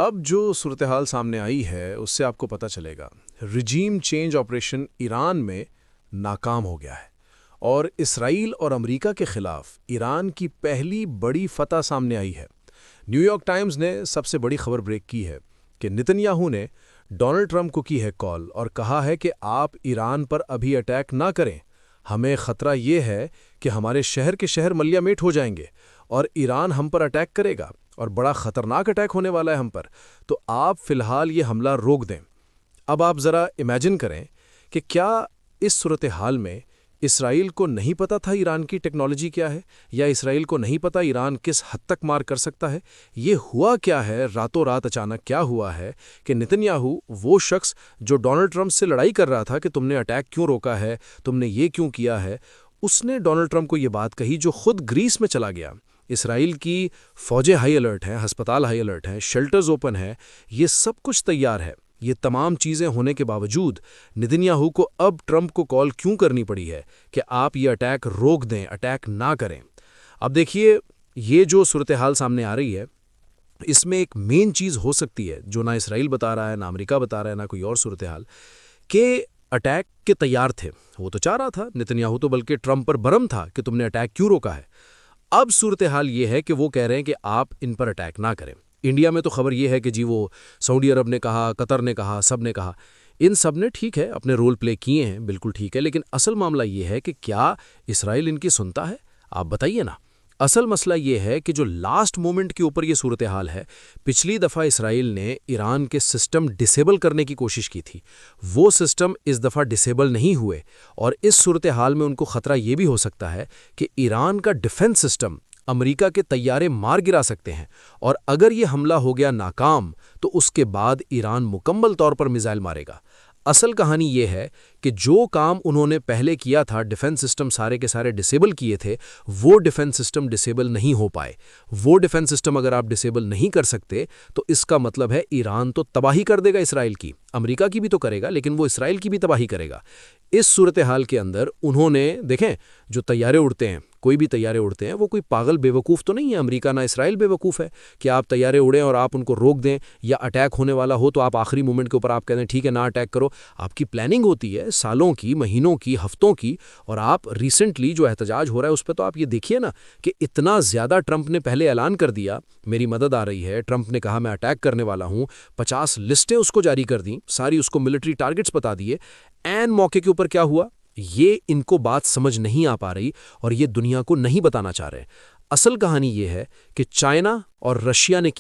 اب جو صورتحال سامنے آئی ہے اس سے آپ کو پتہ چلے گا رجیم چینج آپریشن ایران میں ناکام ہو گیا ہے اور اسرائیل اور امریکہ کے خلاف ایران کی پہلی بڑی فتح سامنے آئی ہے۔ نیو یارک ٹائمز نے سب سے بڑی خبر بریک کی ہے کہ نتن یاہو نے ڈونلڈ ٹرمپ کو کی ہے کال اور کہا ہے کہ آپ ایران پر ابھی اٹیک نہ کریں، ہمیں خطرہ یہ ہے کہ ہمارے شہر کے شہر ملیا میٹ ہو جائیں گے اور ایران ہم پر اٹیک کرے گا اور بڑا خطرناک اٹیک ہونے والا ہے ہم پر، تو آپ فی الحال یہ حملہ روک دیں۔ اب آپ ذرا امیجن کریں کہ کیا اس صورتحال میں اسرائیل کو نہیں پتا تھا ایران کی ٹیکنالوجی کیا ہے، یا اسرائیل کو نہیں پتا ایران کس حد تک مار کر سکتا ہے؟ یہ ہوا کیا ہے، راتوں رات اچانک کیا ہوا ہے کہ نتن یاہو وہ شخص جو ڈونلڈ ٹرمپ سے لڑائی کر رہا تھا کہ تم نے اٹیک کیوں روکا ہے، تم نے یہ کیوں کیا ہے، اس نے ڈونلڈ ٹرمپ کو یہ بات کہی جو خود گریس میں چلا گیا۔ اسرائیل کی فوجیں ہائی الرٹ ہیں، ہسپتال ہائی الرٹ ہیں، شیلٹرز اوپن ہیں، یہ سب کچھ تیار ہے۔ یہ تمام چیزیں ہونے کے باوجود نتن یاہو کو اب ٹرمپ کو کال کیوں کرنی پڑی ہے کہ آپ یہ اٹیک روک دیں، اٹیک نہ کریں؟ اب دیکھیے، یہ جو صورتحال سامنے آ رہی ہے اس میں ایک مین چیز ہو سکتی ہے جو نہ اسرائیل بتا رہا ہے، نہ امریکہ بتا رہا ہے، نہ کوئی اور صورتحال، کہ اٹیک کے تیار تھے، وہ تو چاہ رہا تھا نتن یاہو، تو بلکہ ٹرمپ پر برہم تھا کہ تم نے اٹیک کیوں روکا ہے۔ اب صورتحال یہ ہے کہ وہ کہہ رہے ہیں کہ آپ ان پر اٹیک نہ کریں۔ انڈیا میں تو خبر یہ ہے کہ جی وہ سعودی عرب نے کہا، قطر نے کہا، سب نے کہا، ان سب نے ٹھیک ہے اپنے رول پلے کیے ہیں، بالکل ٹھیک ہے، لیکن اصل معاملہ یہ ہے کہ کیا اسرائیل ان کی سنتا ہے؟ آپ بتائیے نا۔ اصل مسئلہ یہ ہے کہ جو لاسٹ مومنٹ کے اوپر یہ صورتحال ہے، پچھلی دفعہ اسرائیل نے ایران کے سسٹم ڈسیبل کرنے کی کوشش کی تھی، وہ سسٹم اس دفعہ ڈسیبل نہیں ہوئے، اور اس صورتحال میں ان کو خطرہ یہ بھی ہو سکتا ہے کہ ایران کا ڈیفنس سسٹم امریکہ کے طیارے مار گرا سکتے ہیں، اور اگر یہ حملہ ہو گیا ناکام تو اس کے بعد ایران مکمل طور پر میزائل مارے گا۔ اصل کہانی یہ ہے کہ جو کام انہوں نے پہلے کیا تھا، ڈیفنس سسٹم سارے کے سارے ڈسیبل کیے تھے، وہ ڈیفنس سسٹم ڈسیبل نہیں ہو پائے۔ وہ ڈیفنس سسٹم اگر آپ ڈسیبل نہیں کر سکتے تو اس کا مطلب ہے ایران تو تباہی کر دے گا اسرائیل کی، امریکہ کی بھی تو کرے گا، لیکن وہ اسرائیل کی بھی تباہی کرے گا۔ اس صورتحال کے اندر انہوں نے دیکھیں، جو طیارے اڑتے ہیں، کوئی بھی طیارے اڑتے ہیں، وہ کوئی پاگل بے وقوف تو نہیں ہے، امریکہ نہ اسرائیل بے وقوف ہے کہ آپ طیارے اڑیں اور آپ ان کو روک دیں، یا اٹیک ہونے والا ہو تو آپ آخری مومنٹ کے اوپر آپ کہتے ہیں ٹھیک ہے نہ اٹیک کرو۔ آپ کی پلاننگ ہوتی ہے سالوں کی، مہینوں کی، ہفتوں کی، اور آپ ریسنٹلی جو احتجاج ہو رہا ہے اس پہ تو آپ یہ دیکھیے نا کہ اتنا زیادہ ٹرمپ نے پہلے اعلان کر دیا میری مدد آ رہی ہے، ٹرمپ نے کہا میں اٹیک کرنے والا ہوں، 50 لسٹیں اس کو جاری کر دیں، ساری اس کو ملٹری ٹارگٹس بتا دیے، این موقع کے اوپر کیا ہوا؟ یہ ان کو بات سمجھ نہیں آ پا رہی اور یہ دنیا کو نہیں بتانا چاہ رہے۔ اصل کہانی یہ ہے کہ چائنا اور رشیا نے